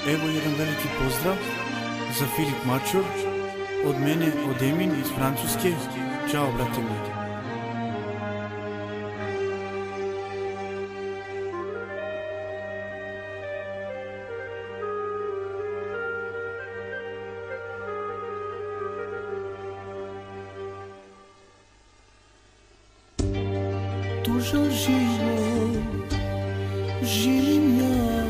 Evo jedan veliki pozdrav za Filip Mačor, od mene, od Emin iz Francuske. Ćao, brate moj. Tužan život živim ja,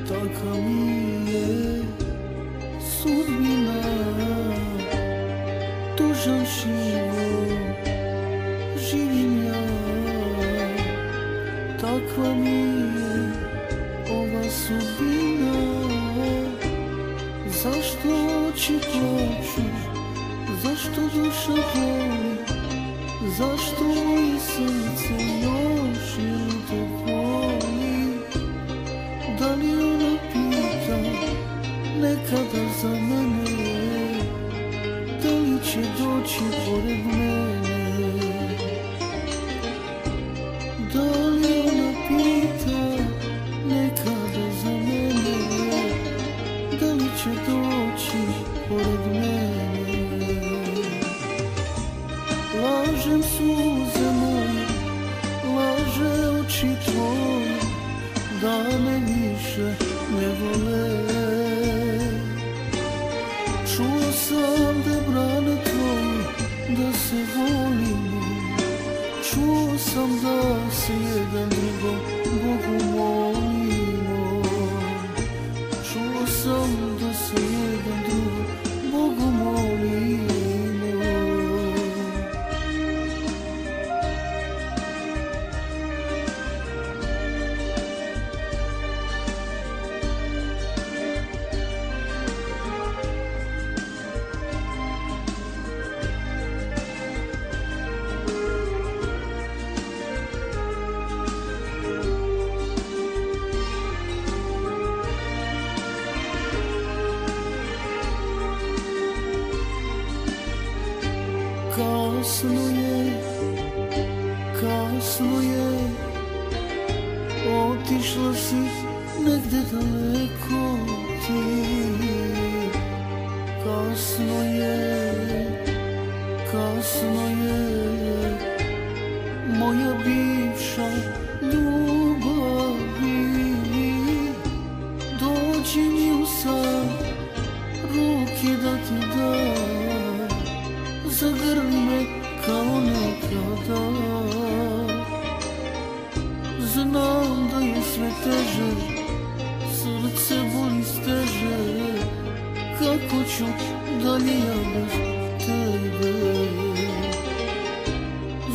taka mi je sudbina. Tužan život živim ja, takva mi je ova sudbina. Zašto oči plaču, zašto duša boli, zašto moje srce još ljuto boli? Da li ona pita nekada za mene, da li će doći pored mene? Da li ona pita nekada za mene, da li će doći pored mene? Lažem suze moje, laže oči tvoje, da me više ne vole. Čuo sam da brane tvoje, da se volimo, čuo sam da se jedan drugom Bogu molimo. Čuo sam da se jedan drugom Bogu molimo. Kasno je, otišla si negde daleko ti. Kasno je, moja bivša ljubavi. Dođi mi u san, ruke da ti dam, zagrli me kao nekada. Znam da je sve teže, srce boli steže, kako ću dalje ja bez tebe?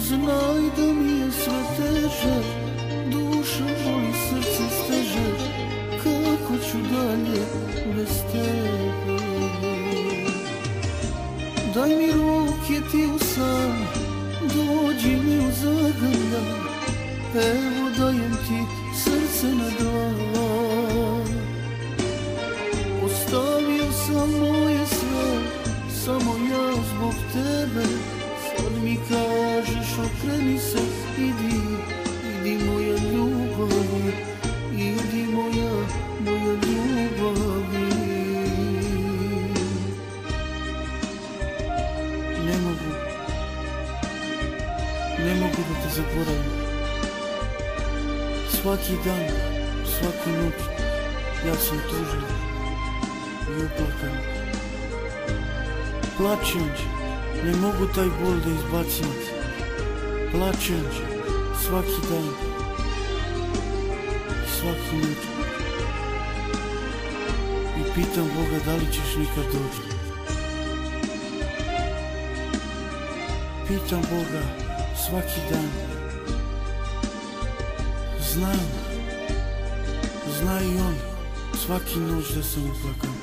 Znaj da mi je sve teže, duša boli, srce steže, kako ću dalje bez tebe? Daj mi ruke ti u san, dođi mi u zagrljaj, evo dajem ti srce na dlan. Ostavio sam moje sve, samo ja zbog tebe. Sad mi kažeš okreni se, idi, idi moja ljubavi, idi moja ljubavi. Ne mogu da te zaboravim. Svaki dan, svaku noć, ja sam tužan i uplakan. Plačem, ne mogu taj bol da izbacim. Plačem svaki dan, svaku noć. I pitam Boga da li ćeš nikad doći. Pitam Boga svaki dan. Znam, zna i on svaki noć da sam uplakan.